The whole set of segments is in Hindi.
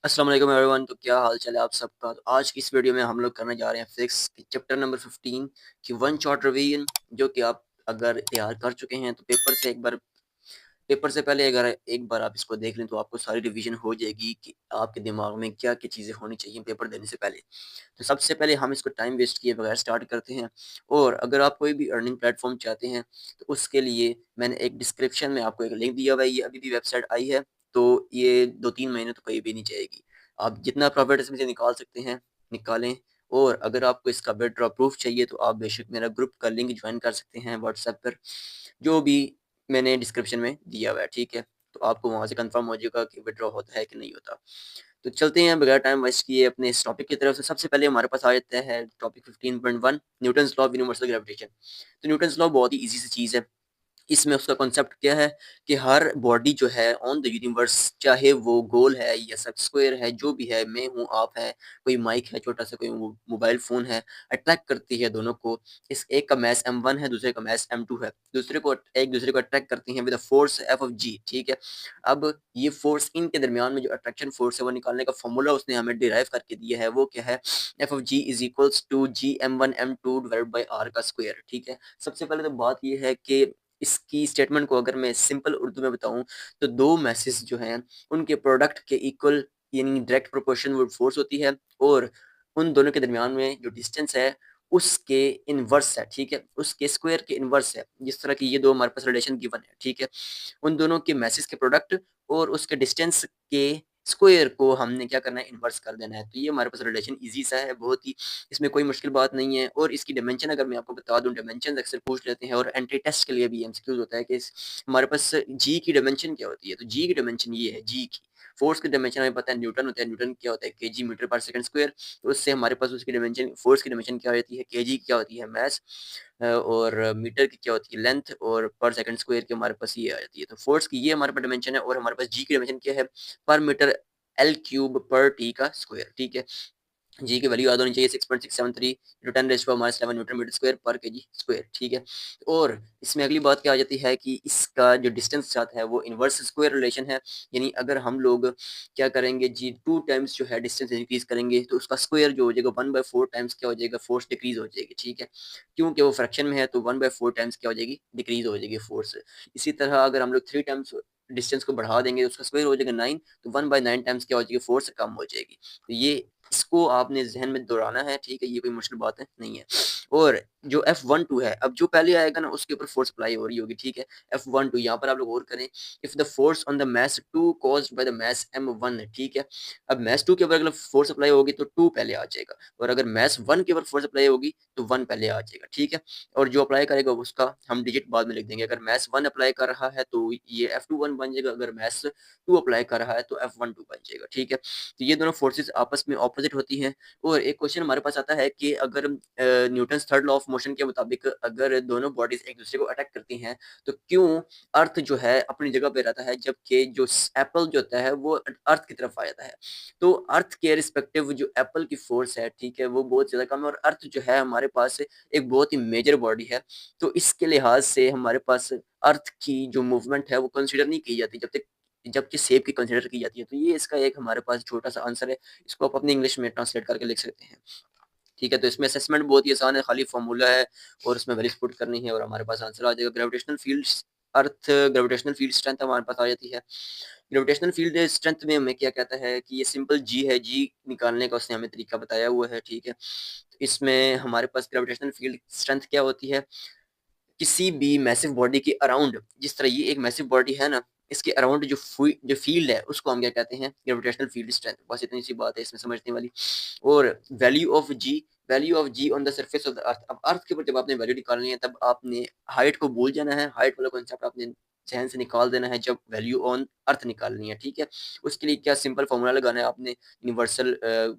अस्सलाम वालेकुम एवरीवन। तो क्या हाल चाल है आप सबका। तो आज की इस वीडियो में हम लोग करने जा रहे हैं फिजिक्स के चैप्टर नंबर 15 की वन शॉट रिवीजन, जो कि आप अगर तैयार कर चुके हैं तो पेपर से पहले अगर एक बार आप इसको देख लें तो आपको सारी रिवीजन हो जाएगी कि आपके दिमाग में क्या क्या चीज़ें होनी चाहिए पेपर देने से पहले। तो सबसे पहले हम इसको टाइम वेस्ट किए बगैर स्टार्ट करते हैं। और अगर आप कोई भी अर्निंग प्लेटफॉर्म चाहते हैं तो उसके लिए मैंने एक डिस्क्रिप्शन में आपको एक लिंक दिया हुआ है। ये अभी भी वेबसाइट आई है, तो ये 2-3 महीने तो कहीं भी नहीं जाएगी। आप जितना प्रॉफिट इसमें से निकाल सकते हैं निकालें। और अगर आपको इसका विथड्रॉ प्रूफ चाहिए तो आप बेशक मेरा ग्रुप का लिंक ज्वाइन कर सकते हैं व्हाट्सएप पर, जो भी मैंने डिस्क्रिप्शन में दिया हुआ है, ठीक है। तो आपको वहाँ से कंफर्म हो जाएगा कि विथड्रॉ होता है कि नहीं होता। तो चलते हैं बगैर टाइम वेस्ट किए अपने इस टॉपिक की तरफ से। सबसे पहले हमारे पास आ जाता है topic 15.1, Newton's law of universal gravitation. तो न्यूटन्स लॉ बहुत ही ईजी सी चीज़ है। इसमें उसका कॉन्सेप्ट क्या है कि हर बॉडी जो है ऑन द यूनिवर्स, चाहे वो गोल है या सब स्क्वायर है, जो भी है, मैं हूँ आप है, कोई माइक है छोटा सा, कोई मोबाइल फोन है, अट्रैक्ट करती है दोनों को। इस एक का मैस m1 है, दूसरे का मैस m2 है, एक दूसरे को अट्रैक्ट करती हैं विद फोर्स एफ ऑफ जी, ठीक है। अब ये फोर्स इनके दरमियान में जो अट्रैक्शन फोर्स है वो निकालने का फॉर्मूला उसने हमें डिराइव करके दिया है। वो क्या है? F of G is equals to G m1 m2 divide by R का स्क्वायर, ठीक है। सबसे पहले तो बात ये है कि इसकी स्टेटमेंट को अगर मैं सिंपल उर्दू में बताऊं तो दो मैसेज जो हैं उनके प्रोडक्ट के इक्वल यानी डायरेक्ट प्रोपोर्शन वो फोर्स होती है, और उन दोनों के दरमियान में जो डिस्टेंस है उसके इनवर्स है, ठीक है, उसके स्क्वायर के इनवर्स है। जिस तरह की ये दो हमारे पास रिलेशन गिवन है, ठीक है, उन दोनों के मैसेज के प्रोडक्ट और उसके डिस्टेंस के स्क्वायर को हमने क्या करना है, इन्वर्स कर देना है। तो ये हमारे पास रिलेशन इजी सा है बहुत ही, इसमें कोई मुश्किल बात नहीं है। और इसकी डायमेंशन अगर मैं आपको बता दूं, डायमेंशन अक्सर पूछ लेते हैं और एंट्री टेस्ट के लिए भी एमसीक्यूज होता है कि हमारे पास जी की डायमेंशन क्या होती है। तो जी की डायमेंशन ये है, जी की फोर्स की डायमेंशन हमें पता है न्यूटन होता है, न्यूटन क्या होता है केजी मीटर पर सेकंड स्क्वायर। तो उससे हमारे पास उसकी डायमेंशन, फोर्स की डायमेंशन क्या होती है, केजी क्या होती है मैस, और मीटर की क्या होती है लेंथ, और पर सेकंड स्क्वायर की हमारे पास ये आ जाती है। तो फोर्स की ये हमारे पास डायमेंशन है, और हमारे पास जी की डायमेंशन क्या है, पर मीटर एल क्यूब पर टी का स्क्वायर, ठीक है। जी की वैल्यू याद होनी चाहिए 6.673 इंटू 10⁻⁷ न्यूटन मीटर स्क्वायर पर केजी स्क्वायर, ठीक है। और इसमें अगली बात क्या आ जाती है कि इसका जो डिस्टेंस जाता है वो इनवर्स स्क्वायर रिलेशन है। यानी अगर हम लोग क्या करेंगे, जी 2 टाइम्स जो है डिस्टेंस इंक्रीज करेंगे तो उसका स्क्वायर जो हो जाएगा 1/4 टाइम्स क्या हो जाएगा, फोर्स डिक्रीज हो जाएगी, ठीक है। क्योंकि वो फ्रैक्शन में है तो 1/4 टाइम्स क्या हो जाएगी, डिक्रीज हो जाएगी फोर्स। इसी तरह अगर हम लोग 3 टाइम्स डिस्टेंस को बढ़ा देंगे तो उसका स्क्वायर हो जाएगा 9, तो 1/9 टाइम्स क्या हो जाएगी, फोर्स कम हो जाएगी। तो ये इसको आपने ज़हन में दोहराना है, ठीक है, ये कोई मुश्किल बात है नहीं है। और जो F12 है, अब जो पहले आएगा ना उसके ऊपर फोर्स अप्लाई हो रही होगी, ठीक है। F12 यहाँ पर आप लोग और करें, if the force on the mass 2 caused by the mass m1 है, ठीक है। अब मास 2 के ऊपर अगर फोर्स अप्लाई होगी तो 2 पहले आ जाएगा, और अगर मास 1 के ऊपर फोर्स अप्लाई होगी तो 1 पहले आ जाएगा, ठीक है। और जो अप्लाई करेगा उसका हम डिजिट बाद में लिख देंगे। अगर मास 1 अप्लाई कर रहा है तो ये F21 बन जाएगा, अगर मास 2 अप्लाई कर रहा है तो F12 बन जाएगा, ठीक है। तो ये दोनों फोर्सेस आपस में ऑपोजिट होती हैं। और एक क्वेश्चन हमारे पास आता है कि अगर Newton's third law of motion के मुताबिक अगर दोनों बॉडीज एक दूसरे को अटैक करती हैं तो क्यों अर्थ जो है अपनी जगह पे रहता है, जबकि जो एप्पल जो होता है वो अर्थ की तरफ आ जाता है। तो अर्थ के रिस्पेक्टिव जो एप्पल की फोर्स है, ठीक है, वो बहुत ज़्यादा कम है, और अर्थ जो है हमारे पास एक बहुत ही मेजर बॉडी है। तो इसके लिहाज से हमारे पास अर्थ की जो मूवमेंट है वो कंसिडर नहीं की जाती, जबकि सेब की कंसिडर की जाती है। तो ये इसका एक हमारे पास छोटा सा आंसर है। इसको आप अपनी इंग्लिश में ट्रांसलेट करके लिख सकते हैं, ठीक है। तो इसमें असेसमेंट बहुत ही आसान है, खाली फॉर्मूला है और उसमें वैल्यूज पुट करनी है और हमारे पास आंसर आ जाएगा। Gravitational field earth, gravitational field strength हमारे पास आ जाती है। ग्रेविटेशनल फील्ड स्ट्रेंथ में हमें क्या कहता है कि ये सिंपल जी है, जी निकालने का उसने हमें तरीका बताया हुआ है, ठीक है। तो इसमें हमारे पास ग्रेविटेशनल फील्ड स्ट्रेंथ क्या होती है, किसी भी मैसिव बॉडी के अराउंड, जिस तरह ये एक मैसिव बॉडी है ना, इसके अराउंड जो फील्ड है उसको हम क्या कहते हैं, ग्रेविटेशनल फील्ड स्ट्रेंथ। बस इतनी सी बात है इसमें समझने वाली। और value of G on the surface of the earth. अब अर्थ के ऊपर जब आपने वैल्यू निकालनी है तब आपने हाइट को भूल जाना है, हाइट वाला कॉन्सेप्ट आपने जहन से निकाल देना है जब वैल्यू ऑन अर्थ निकालनी है, ठीक है। उसके लिए क्या सिंपल फॉर्मूला लगाना है आपने, यूनिवर्सल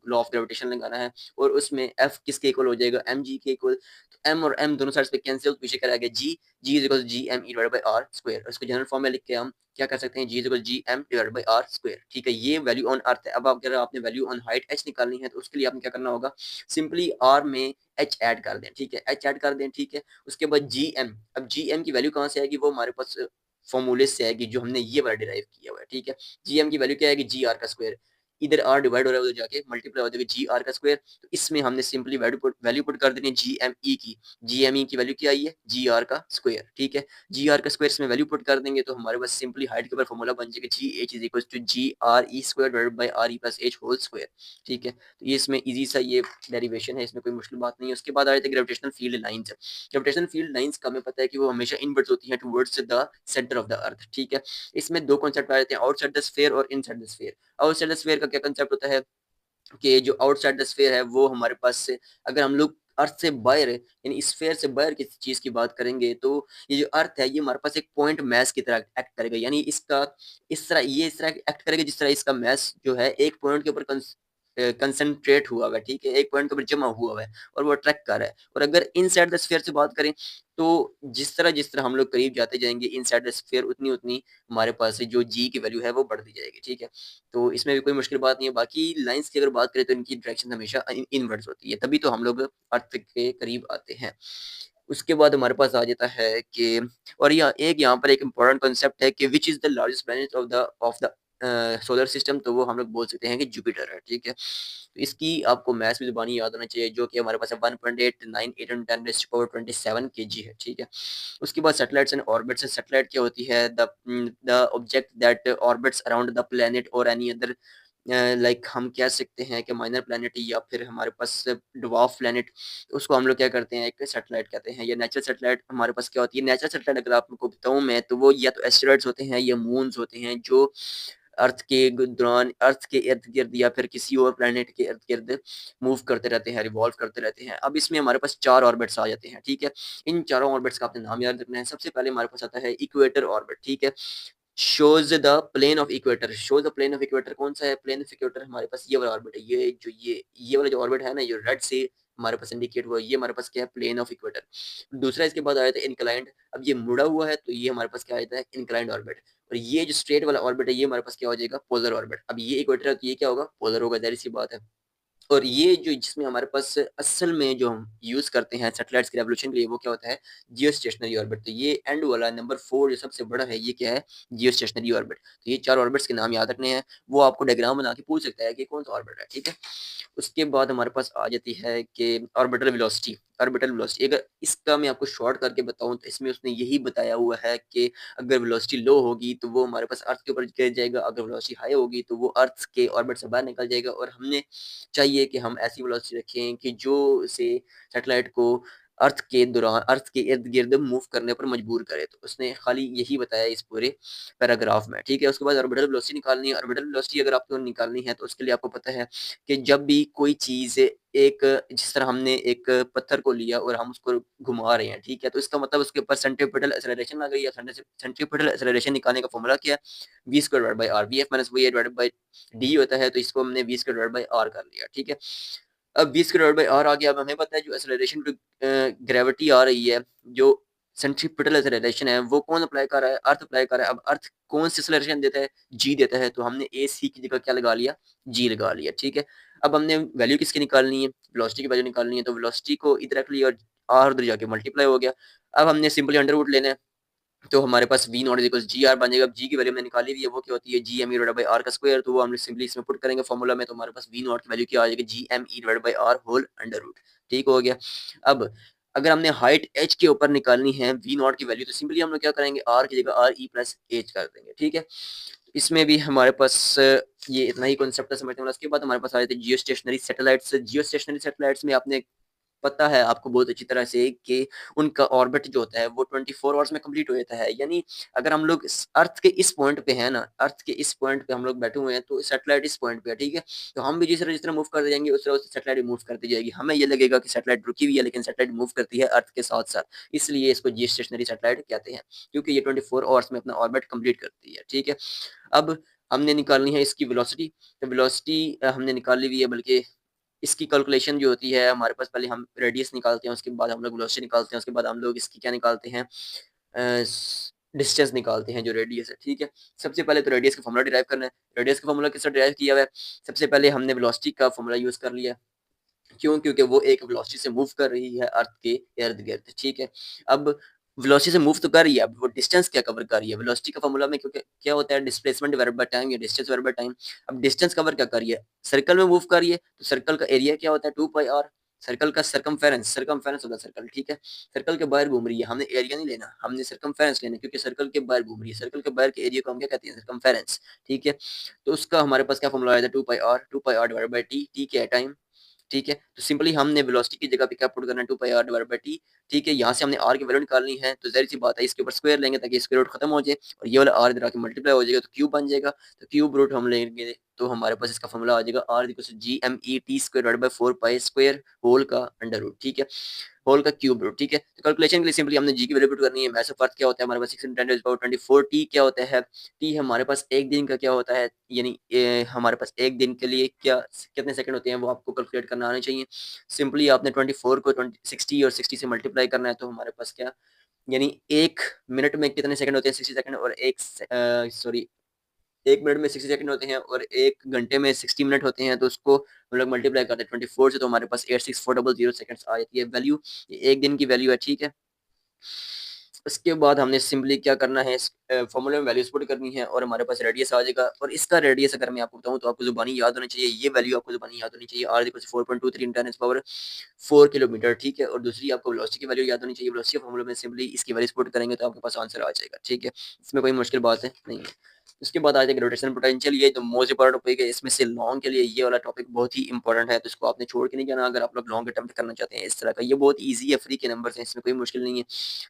लॉ ऑफ ग्रेविटेशन लगाना है, और उसमें एफ किसके इक्वल हो जाएगा, एम जी के इक्वल। तो एम और एम दोनों साइड पे कैंसिल, पीछे क्या रहेगा, G is equal G M E divide by R square. उसको जनरल फॉर्म में लिख के हम क्या कर सकते हैं, G is equal G M divide by R square, ठीक है। ये वैल्यू ऑन अर्थ है। अब आप अगर आपने वैल्यू ऑन हाइट एच निकालनी है तो उसके लिए आपने क्या करना होगा, सिंपली आर में एच ऐड कर दें, ठीक है, एच ऐड कर दें, ठीक है। उसके बाद जी एम, अब जी एम की वैल्यू कहाँ से आएगी, वो हमारे पास फॉर्मूले से आएगी जो हमने ये वाला डिराइव किया हुआ है, ठीक है। जी एम की वैल्यू क्या आएगी, जी आर का स्क्वायर। इधर आर डिवाइड हो रहा है उधर जाके मल्टीप्लाई हो जाएगा जी आर का स्क्वायर। तो इसमें हमने सिंपली वैल्यू पुट कर देनी है जी एम ई की। जी एम ई की वैल्यू क्या आई है, जी आर का स्क्वायर। ठीक है, जी आर का स्क्वायर इसमें वैल्यू पुट कर देंगे तो हमारे पास सिंपली हाइट के ऊपर फॉर्मूला बन जाएगा G H is equal to G R E square divided by R E plus H whole square. ठीक है, तो ये इसमें इजी सा ये डेरिवेशन है, इसमें कोई मुश्किल बात नहीं है। उसके बाद आ जाते हैं gravitational field lines. Gravitational field lines का हमें पता है कि वो हमेशा इनवर्ट्स होती हैं towards the centre of the अर्थ। ठीक है, इसमें दो कॉन्सेप्ट आ जाते हैं, आउटसाइड द स्फीयर और inside the sphere. Outside the sphere का क्या कंसेप्ट होता है कि जो आउटसाइड द स्फीयर है वो हमारे पास से अगर हम लोग अर्थ से बाहर है यानी स्फीयर से बाहर किसी चीज की बात करेंगे तो ये जो अर्थ है ये हमारे पास एक पॉइंट मैस की तरह एक्ट करेगा। यानी इसका इस तरह एक्ट करेगा जिस तरह इसका मैस जो है एक पॉइंट के ऊपर कंसंट्रेट हुआ हुआ है। ठीक है, एक पॉइंट के ऊपर जमा हुआ हुआ है और वो अट्रैक्ट कर रहा है। और अगर इनसाइड द स्फीयर से बात करें तो जिस तरह हम लोग करीब जाते जाएंगे इनसाइड द स्फीयर उतनी उतनी हमारे पास जो जी की वैल्यू है वो बढ़ती जाएगी। ठीक है, तो इसमें भी कोई मुश्किल बात नहीं है। बाकी लाइंस की अगर बात करें तो इनकी डायरेक्शन हमेशा इनवर्ड्स होती है, तभी तो हम लोग अर्थ के करीब आते हैं। उसके बाद हमारे पास आ जाता है कि और यहाँ पर एक इम्पोर्टेंट कॉन्सेप्ट है कि which is the largest planet of the solar system, तो वो हम लोग बोल सकते हैं कि जुपिटर है। ठीक है, तो इसकी आपको मैथ्स भी जुबानी याद होना चाहिए जो कि हमारे पास है 1.898 kg है। ठीक है, उसके बाद सैटेलाइट्स एंड ऑर्बिट्स। सैटेलाइट क्या होती है, the object that orbits around the planet और एनी अदर लाइक हम कह सकते हैं कि माइनर प्लैनेट या फिर हमारे पास ड्वार्फ प्लैनेट, उसको हम लोग क्या करते हैं एक सैटेलाइट कहते हैं। या नेचुरल सैटेलाइट हमारे पास क्या होती है, नेचुरल सैटेलाइट अगर आपको बताऊं मैं तो वो या तो एस्टेरॉइड्स होते हैं या मून्स होते हैं जो अर्थ के दौरान अर्थ के इर्द गिर्द या फिर किसी और प्लैनेट के इर्द गिर्द मूव करते रहते हैं, रिवॉल्व करते रहते हैं। अब इसमें हमारे पास 4 ऑर्बिट्स आ जाते हैं। ठीक है, इन चारों ऑर्बिट्स का आपने नाम याद रखना है। सबसे पहले हमारे पास आता है इक्वेटर ऑर्बिट। ठीक है, shows the plane of equator. Shows the plane of equator कौन सा है, प्लेन ऑफ इक्वेटर हमारे पास ये वाला ऑर्बिट है। ये वाला जो ऑर्बिट है ना, ये रेड से हमारे पास इंडिकेट हुआ है, ये हमारे पास क्या है, प्लेन ऑफ इक्वेटर। दूसरा इसके बाद आया था इंक्लाइंड। अब ये मुड़ा हुआ है तो ये हमारे पास क्या आता है, इंक्लाइंड ऑर्बिट। और ये जो स्ट्रेट वाला ऑर्बिट है ये हमारे पास क्या हो जाएगा, पोलर ऑर्बिट। अब ये इक्वेटर है तो ये क्या होगा, पोलर होगा, जाहिर सी बात है। और ये जो जिसमें हमारे पास असल में जो हम यूज करते हैं सैटेलाइट्स के रेवोल्यूशन के लिए वो क्या होता है, जियो स्टेशनरी ऑर्बिट। तो ये एंड वाला नंबर 4 जो सबसे बड़ा है ये क्या है, जियो स्टेशनरी ऑर्बिट। तो ये 4 ऑर्बिट्स के नाम याद रखने हैं। वो आपको डायग्राम बना के पूछ सकता है कि कौन सा ऑर्बिट है। ठीक है, उसके बाद हमारे पास आ जाती है कि ऑर्बिटल वेलोसिटी। ऑर्बिटल वेलोसिटी अगर इसका मैं आपको शॉर्ट करके बताऊं तो इसमें उसने यही बताया हुआ है कि अगर वेलोसिटी लो होगी तो वो हमारे पास अर्थ के ऊपर गिर जाएगा, अगर वेलोसिटी हाई होगी तो वो अर्थ के ऑर्बिट से बाहर निकल जाएगा। और हमने चाहिए कि हम ऐसी वेलोसिटी रखें कि जो से सैटेलाइट को अर्थ के इर्द गिर्द मूव करने पर मजबूर करे। तो उसने खाली यही बताया इस पूरे पैराग्राफ में। ठीक है, उसके बाद ऑर्बिटल वेलोसिटी निकालनी है। ऑर्बिटल वेलोसिटी अगर आपको निकालनी है तो उसके लिए आपको पता है कि जब भी कोई चीज एक जिस तरह हमने एक पत्थर को लिया और हम उसको घुमा रहे हैं, ठीक है, तो इसका मतलब उसके ऊपर सेंट्रीपिटल एक्सेलरेशन लग रही है। सेंट्रीपिटल एक्सेलरेशन निकालने का फॉर्मूला क्या है, V square divide by R. V F minus V divided by D होता है, तो इसको हमने V square divide by R कर लिया। ठीक है, अब V square divide by R आ गया। अब हमें पता है जो एक्सेलरेशन टू ग्रेविटी आ रही है, जो सेंट्रीपिटल एक्सेलरेशन है वो कौन अप्लाई कर रहा है, अर्थ अप्लाई कर रहा है। अब अर्थ कौन सी एक्सेलरेशन देता है, जी देता है, तो हमने ए सी की जगह क्या लगा लिया, जी लगा लिया। ठीक है, अब हमने वैल्यू किसकी निकालनी है, वेलोसिटी की वैल्यू निकालनी है। तो वेलोसिटी को इधर रख लिया और आर उधर जाके मल्टीप्लाई हो गया। अब हमने सिंपली अंडर रूट लेना है तो हमारे पास V naught equal G R बन जाएगा। अब जी की वैल्यू हमने निकाली हुई है, वो क्या होती है, G M E divide by R का स्क्वायर। तो वो हम सिंपली इसमें पुट करेंगे फॉर्मूला में, तो हमारे पास वी नॉट की वैल्यू क्या आ जाएगी, G M E divide by R whole under root. ठीक हो गया। अब अगर हमने हाइट एच के ऊपर निकालनी है वी नॉट की वैल्यू, तो सिंपली हम लोग क्या करेंगे, आर की जगह आर ई प्लस एच कर देंगे। ठीक है, इसमें भी हमारे पास ये इतना ही कॉन्सेप्ट है समझने वाला। उसके बाद हमारे पास आ जाते हैं जियो स्टेशनरी सैटेलाइट्स। जियो स्टेशनरी सैटेलाइट्स में आपने पता है आपको बहुत अच्छी तरह से कि उनका ऑर्बिट जो होता है वो 24 आवर्स में कंप्लीट हो जाता है। यानी अगर हम लोग अर्थ के इस पॉइंट पे हैं ना, अर्थ के इस पॉइंट पे हम लोग बैठे हुए हैं तो सैटेलाइट इस पॉइंट पे है। ठीक है, तो हम भी जिस तरह मूव करते जाएंगे उस तरह सैटेलाइट भी मूव करती जाएगी। हमें ये लगेगा कि सैटेलाइट रुकी हुई है लेकिन सैटेलाइट मूव करती है अर्थ के साथ साथ, इसलिए इसको जी स्टेशनरी सैटेलाइट कहते हैं, क्योंकि ये 24 आवर्स में अपना ऑर्बिट कंप्लीट करती है। ठीक है, अब हमने निकालनी है इसकी वेलोसिटी। तो वेलोसिटी हमने निकाल ली हुई है, बल्कि इसकी कैलकुलेशन जो होती है हमारे पास, पहले हम रेडियस निकालते हैं, उसके बाद हम लोग वेलोसिटी निकालते हैं, उसके बाद हम लोग इसकी क्या निकालते हैं, डिस्टेंस निकालते हैं जो रेडियस है। ठीक है, सबसे पहले तो रेडियस का फॉर्मूला डिराइव करना है। रेडियस का फॉर्मूला किससे डिराइव किया हुआ है, सबसे पहले हमने वेलोसिटी का फॉर्मूला यूज कर लिया। क्यों, क्योंकि वो एक वेलोसिटी से मूव कर रही है अर्थ के इर्द गिर्द। ठीक है, अब वेलोसिटी से मूव तो कर रही है, अब वो डिस्टेंस क्या कवर कर रही है? वेलोसिटी का फॉर्मूला में क्योंकि क्या होता है, डिस्प्लेसमेंट डिवाइडेड बाय टाइम या डिस्टेंस डिवाइडेड बाय टाइम। अब डिस्टेंस कवर क्या कर रही है? सर्कल में मूव कर रही है, तो सर्कल का एरिया क्या होता है? 2 पाई आर। सर्कल का सरकमफेरेंस होता है सर्कल, ठीक है। सर्कल के बाहर घूम रही है, हमने एरिया नहीं लेना, हमने सरकमफेरेंस लेना, क्योंकि सर्कल के बाहर घूम रही है। सर्कल के बाहर के एरिया को हम क्या कहते हैं? सरकमफेरेंस, ठीक है। तो उसका हमारे पास क्या फॉर्मूला आया था? 2 pi R divided by T. T क्या है? टाइम, ठीक है। तो सिंपली हमने वेलोसिटी की जगह पे क्या पुट करना है? 2 pi R divided by T, ठीक है। यहाँ से हमने आर की वैल्यू निकालनी है, तो ज़ाहिर सी बात है इसके ऊपर स्क्वायर लेंगे ताकि स्क्वायर रूट खत्म हो जाए, और ये वाला आर इधर आके मल्टीप्लाई हो जाएगा तो क्यूब बन जाएगा। तो क्यूब रूट हम लेंगे तो हमारे पास इसका फॉर्मूला आ जाएगा R equal to G M E T square divided by 4 pi square whole का अंडर रूट, ठीक है। होल का क्यूब रूट, ठीक है। तो कैलकुलेशन के लिए सिंपली हमने जी की वैल्यू पुट करनी है। मैथ ऑफ अर्थ क्या होता है हमारे पास? 6 × 10⁻24। टी क्या होता है? टी हमारे पास एक दिन का क्या होता है, यानी हमारे पास एक दिन के लिए क्या कितने सेकंड होते हैं वो आपको कैलकुलेट करना आना चाहिए। सिंपली आपने 24 को 60 और 60 से मल्टीप्लाई करना है, तो हमारे पास क्या, यानी एक मिनट में कितने सेकंड होते हैं? 60 सेकंड। और सॉरी, एक मिनट में 60 सेकंड होते हैं और एक घंटे में 60 मिनट होते हैं, तो उसको हम लोग मल्टीप्लाई करते हैं 24 से, तो हमारे पास 86400 सेकंड्स आ जाती है वैल्यू। ये एक दिन की वैल्यू है, ठीक है। उसके बाद हमने सिंपली क्या करना है, इस फॉर्मूले में वैल्यूज पुट करनी है और हमारे पास रेडियस आ जाएगा। और इसका रेडियस अगर मैं आपको बताऊं तो आपको जुबानी याद होनी चाहिए, ये वैल्यू आपको जुबानी याद होनी चाहिए, आर इक्वल टू 4.23 × 10⁻4 किलोमीटर, ठीक है। और दूसरी आपको वेलोसिटी की वैल्यू याद होनी चाहिए। वेलोसिटी फॉर्मूले में सिंपली इसकी वैल्यूज पुट करेंगे तो आपके पास आंसर आ जाएगा, ठीक है। इसमें कोई मुश्किल बात है नहीं है। उसके बाद आ जाएगा रोटेशन पोटेंशियल, ये जो मोस्ट इंपॉर्टेंट टॉपिक है, इसमें से लॉन्ग के लिए ये वाला टॉपिक बहुत ही इंपॉर्टेंट है, तो इसको आपने छोड़ के नहीं जाना अगर आप लोग लॉन्ग अटेम्प्ट करना चाहते हैं। इस तरह का ये बहुत ईजी है, फ्री के नंबर हैं, इसमें कोई मुश्किल नहीं है।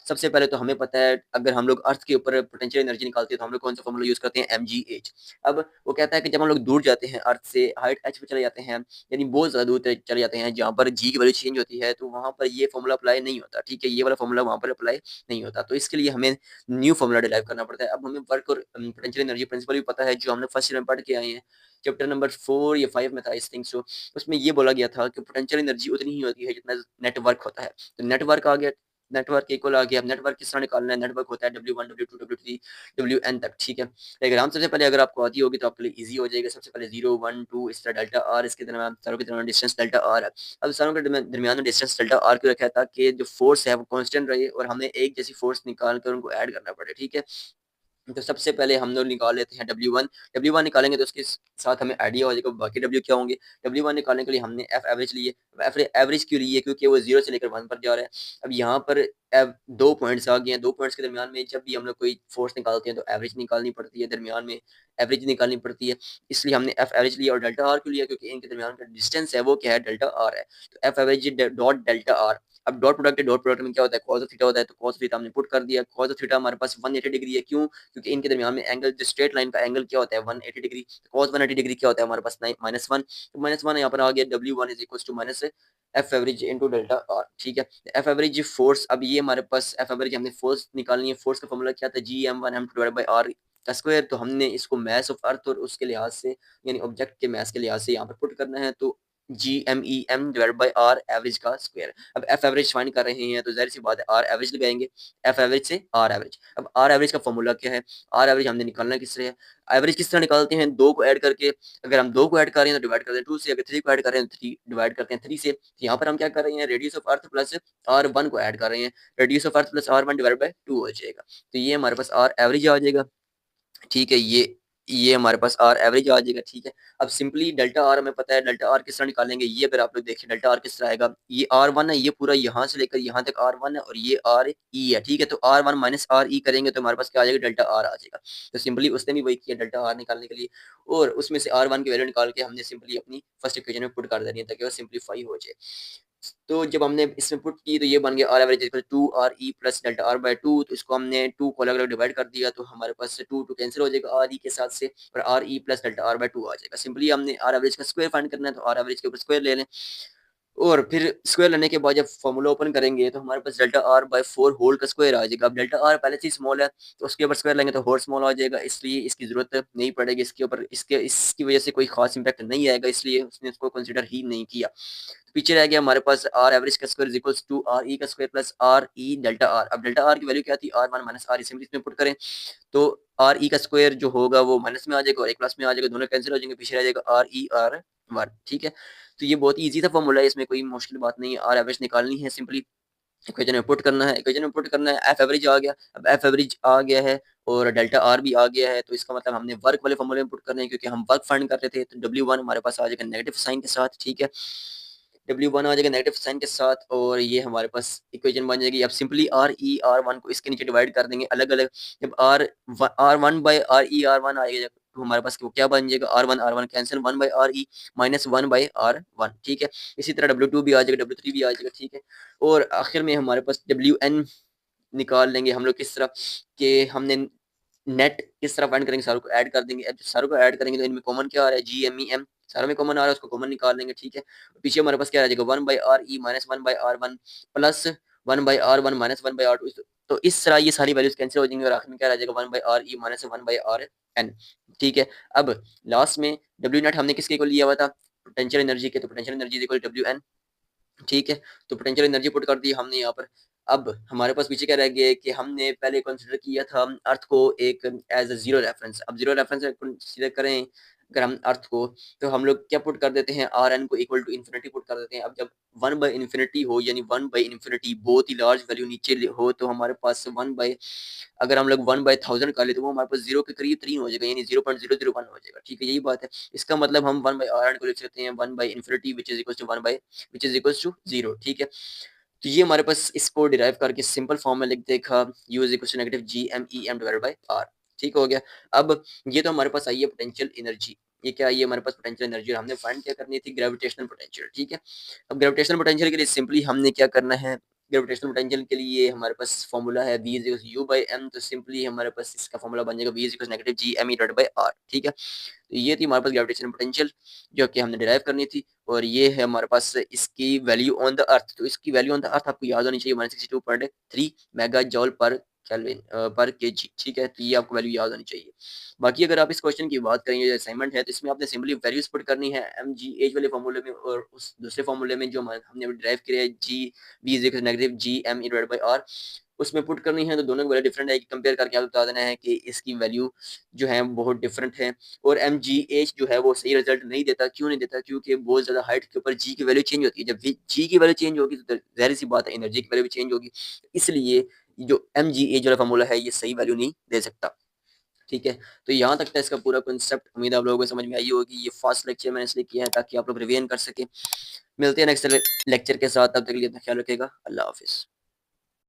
सबसे पहले तो हमें पता है अगर हम लोग अर्थ के ऊपर पोटेंशियल एनर्जी निकालते हैं तो हम लोग कौन सा फॉर्मूला यूज करते हैं? mgh। अब वो कहता है कि जब हम लोग दूर जाते हैं अर्थ से, हाइट h पे चले जाते हैं, यानी बहुत ज़्यादा दूर चले जाते हैं जहाँ पर g की वैल्यू चेंज होती है, तो वहाँ पर ये फॉर्मूला अप्लाई नहीं होता, ठीक है। ये वाला फॉर्मूला वहाँ पर अप्लाई नहीं होता, तो इसके लिए हमें न्यू फॉर्मूला डिराइव करना पड़ता है। अब हमें वर्क और पोटेंशियल एनर्जी प्रिंसिपल भी पता है, जो हमने फर्स्ट ईयर में पढ़ के आए हैं, चैप्टर नंबर 4 या 5 में था आई थिंक सो। उसमें ये बोला गया था कि पोटेंशियल एनर्जी उतनी ही होती है जितना नेटवर्क होता है। तो नेटवर्क आ गया, नेटवर्क इक्वल आ गया। अब नेटवर्क किस तरह निकालना है? नेटवर्क होता है W1 W2 W3 WN तक, ठीक है। डायग्राम सबसे पहले अगर आपको आती होगी तो आपके लिए इजी हो जाएगा। सबसे पहले 0 1 2 इस तरह डेल्टा आर, इसके दरमियान तारों के दरमियान डिस्टेंस डेल्टा आर है। अब तारों के दरमियान में डिस्टेंस डेल्टा आर क्यों रखा है? ताकि जो फोर्स है वो कांस्टेंट रहे और हमने एक जैसी फोर्स निकाल कर उनको ऐड करना पड़े, ठीक है। तो सबसे पहले हम लोग निकाल लेते हैं W1। W1 निकालेंगे तो उसके साथ हमें आइडिया हो जाएगा बाकी W क्या होंगे। W1 निकालने के लिए हमने एफ एवरेज लिए। एफ एवरेज क्यों लिए? क्योंकि वो 0 से लेकर 1 पर जा रहा है। अब यहाँ पर दो पॉइंट्स आ गए हैं, दो पॉइंट्स के दरमियान में जब भी हम लोग कोई फोर्स निकालते हैं तो एवरेज निकालनी पड़ती है, दरमियान में एवरेज निकालनी पड़ती है। इसलिए हमने एफ एवरेज लिया। और डेल्टा आर क्यों लिया? क्योंकि इनके दरमियान का डिस्टेंस है वो क्या है? डेल्टा आर है। तो F average dot delta R. अब डॉट प्रोडक्ट है, डॉट प्रोडक्ट में क्या होता है? कॉस ऑफ थीटा होता है, तो कॉस थीटा हमने पुट कर दिया। कॉस ऑफ थीटा हमारे पास 180 डिग्री है, क्यों? क्योंकि इनके दरमियान में एंगल, जो स्ट्रेट लाइन का एंगल क्या होता है? 180 डिग्री। कॉस 180 डिग्री क्या होता है हमारे पास? -1। तो -1 यहाँ पर आ गया। W1 is equal to minus F average into delta R, ठीक है। एफ एवरेज फोर्स, अब ये हमारे पास एफ एवरेज हमने फोर्स निकालनी है। फोर्स का फॉर्मूला क्या था? Gm1m2 डिवाइडेड बाय आर का स्क्वायर। तो हमने इसको मैस ऑफ अर्थ और उसके लिहाज से, यानी ऑब्जेक्ट के मैस के लिहाज से यहाँ पर पुट करना है। तो GMEM divided by R average का स्क्वायर। अब एफ एवरेज फाइंड कर रहे हैं तो जाहिर सी बात है आर एवरेज लगाएंगे, एफ एवरेज से आर एवरेज। अब आर एवरेज का फॉर्मूला क्या है? आर एवरेज हमने निकालना किससे है? एवरेज किस तरह निकालते हैं? दो को ऐड करके। अगर हम दो को ऐड कर रहे हैं तो डिवाइड करते हैं 2 से, अगर 3 को ऐड कर रहे हैं तो 3 डिवाइड करते हैं 3 से। तो यहाँ पर हम क्या कर रहे हैं? Radius of earth plus R1 को ऐड कर रहे हैं। Radius of earth plus R1 divide by 2 हो जाएगा। तो ये हमारे पास आर एवरेज आ जाएगा, ठीक है। ये हमारे पास आर एवरेज आ जाएगा, ठीक है। अब सिंपली डेल्टा आर हमें पता है, डेल्टा आर किस तरह निकालेंगे? ये अगर आप लोग देखें डेल्टा आर किस तरह आएगा, ये R1 है, ये पूरा यहाँ से लेकर यहाँ तक R1 है और ये आर ई है, ठीक है। तो R1 माइनस आर ई करेंगे तो हमारे पास क्या आ जाएगा? डेल्टा आर आ जाएगा। तो सिंपली उसने भी वही किया डेल्टा आर निकालने के लिए, और उसमें से R1 की वैल्यू निकाल के हमने सिंपली अपनी फर्स्ट इक्वेशन में पुट कर देनी है ताकि वो सिंपलीफाई हो जाए। तो जब हमने इसमें पुट की तो ये बन गया R average equal to R E plus delta R by 2। तो इसको हमने 2 को अलग अलग डिवाइड कर दिया, तो हमारे पास 2 2 कैंसिल हो जाएगा आर ई के साथ से, और R E plus delta R by 2 आ जाएगा। सिंपली हमने आर एवरेज का स्क्वायर फाइंड करना है, तो आर एवरेज के ऊपर स्क्वायर ले लें, और फिर स्क्वायर लेने के बाद जब फॉर्मूला ओपन करेंगे तो हमारे पास डेल्टा आर बाय 4 होल का स्क्वायर आ जाएगा। अब डेल्टा आर पहले से ही स्मॉल है तो उसके ऊपर स्क्वायर लेंगे तो होल स्मॉल आ जाएगा, इसलिए इसकी जरूरत नहीं पड़ेगी इसके ऊपर, इसकी वजह से कोई खास इंपैक्ट नहीं आएगा, इसलिए उसने इसको कंसिडर ही नहीं किया। तो पीछे रह गया हमारे पास आर एवरेज का square equals to R E का square plus R E delta R. अब डेल्टा आर की वैल्यू क्या थी? R1 minus R E, simply इसमें पुट करें तो आर ई का स्क्वायर जो होगा वो माइनस में आ जाएगा और एक प्लस में आ जाएगा, दोनों कैंसिल हो जाएंगे, पीछे रह जाएगा आर ई आर वन, ठीक है। तो ये बहुत ईजी था फॉर्मूला, इसमें कोई मुश्किल बात नहीं है। आर एवरेज निकालनी है सिंपली, इक्वेशन में पुट करना है, इक्वेशन में पुट करना है, एफ एवरेज आ गया। अब एफ एवरेज आ गया है और डेल्टा आर भी आ गया है, तो इसका मतलब हमने वर्क वाले फॉर्मूले में पुट करने हैं, क्योंकि हम वर्क फाइंड कर रहे थे। तो W1 हमारे पास आ जाएगा नेगेटिव साइन के साथ, ठीक है। W1 आ जाएगा नेगेटिव साइन के साथ, और ये हमारे पास इक्वेशन बन जाएगी। अब सिंपली R1 को इसके नीचे डिवाइड कर देंगे अलग अलग। जब R1 बाई RE आएगा, तो हमारे पास वो क्या बन जाएगा, R1 cancel, 1 by RE minus 1 by R1, ठीक है। इसी तरह W2 भी आ जाएगा, W3 भी आ जाएगा, ठीक है। और आखिर में हमारे पास WN निकाल लेंगे हम लोग किस तरह कि हमने नेट किस तरह फाइंड करेंगे, सारों को ऐड कर देंगे। अब सारों को ऐड करेंगे तो इनमें कॉमन क्या आ रहा है, GMEM, सारों में कॉमन आ रहा है, उसको कॉमन निकाल लेंगे, ठीक है। पीछे हमारे पास क्या आ जाएगा, 1 by RE minus 1 by R1 plus 1 by R1 minus 1 by R2। तो इस तरह ये सारी वैल्यूज कैंसिल हो जाएंगी और आखिर में क्या रह जाएगा, 1 by RE minus 1 by RN, ठीक है। अब लास्ट में W नेट हमने किसके को लिया हुआ था, पोटेंशियल एनर्जी के, तो पोटेंशियल एनर्जी इक्वल WN, ठीक है। तो पोटेंशियल एनर्जी पुट कर दी हमने यहाँ पर। अब हमारे पास पीछे क्या रह गया है कि हमने पहले कंसिडर किया था अर्थ को एक एज अ जीरो रेफरेंस। अब जीरो रेफरेंस कंसिडर करें अगर हम अर्थ को, तो हम लोग क्या पुट कर देते हैं, RN को इक्वल टू इन्फिनिटी पुट कर देते हैं। अब जब 1 बाई इन्फिनिटी हो, यानी 1 बाई इन्फिनिटी बहुत ही लार्ज वैल्यू नीचे हो, तो हमारे पास 1 बाई, अगर हम लोग 1 बाई 1000 कर ले, तो वो हमारे पास जीरो के करीब 3 हो जाएगा, यानी 0.001 हो जाएगा, ठीक है। यही बात है। इसका मतलब हम 1 बाई RN को लिख सकते हैं 1 by infinity which is equal to 1 by which is equal to 0, ठीक है। तो ये हमारे पास इसको डिराइव करके सिंपल फॉर्म में लिख देखा, U is equal to negative GMEM divided by R, ठीक हो गया। अब ये तो हमारे पास आई है पोटेंशियल एनर्जी। ये क्या आई है हमारे पास, पोटेंशियल एनर्जी, और हमने फाइंड क्या करनी थी, ग्रेविटेशनल पोटेंशियल, ठीक है। अब ग्रेविटेशनल पोटेंशियल के लिए सिंपली हमने क्या करना है, ग्रेविटेशनल पोटेंशियल के लिए हमारे पास फॉर्मूला है V is equal to U by M। तो सिंपली हमारे पास इसका फॉर्मूला बन जाएगा V is equal to negative GME divided by R, ठीक है। तो ये थी हमारे पास ग्रेविटेशनल पोटेंशियल जो कि हमने डिराइव करनी थी, और ये है हमारे पास इसकी वैल्यू ऑन द अर्थ। तो इसकी वैल्यू ऑन द अर्थ आपको याद होनी चाहिए, 162.3 मेगा जॉल पर केल्विन पर केजी, ठीक है। तो ये आपको वैल्यू याद होनी चाहिए। बाकी अगर आप इस क्वेश्चन की बात करेंगे, जो असाइनमेंट है, तो इसमें आपने सिंपली वैल्यूज पुट करनी है MGH वाले फॉर्मूले में, और उस दूसरे फॉर्मूले में जो हमने ड्राइव किया है G V is negative GME divided by R, उसमें पुट करनी है। तो दोनों की वैल्यू डिफरेंट है, कंपेयर करके आप बता देना है कि इसकी वैल्यू जो है बहुत डिफरेंट है। और MGH जो है वो सही रिजल्ट नहीं देता। क्यों नहीं देता, क्योंकि बहुत ज्यादा हाइट के ऊपर G की वैल्यू चेंज होती है। जब G की वैल्यू चेंज होगी तो जाहिर सी बात है एनर्जी की वैल्यू भी चेंज होगी। इसलिए जो MGH वाला फॉर्मूला है ये सही वैल्यू नहीं दे सकता, ठीक है। तो यहाँ तक था इसका पूरा कॉन्सेप्ट। उम्मीद है आप लोगों को समझ में आई होगी। ये फर्स्ट लेक्चर मैंने इसलिए किया है ताकि आप लोग रिवीजन कर सके। मिलते हैं नेक्स्ट लेक्चर के साथ, तब तक के लिए अपना ख्याल रखेगा। अल्लाह हाफिज।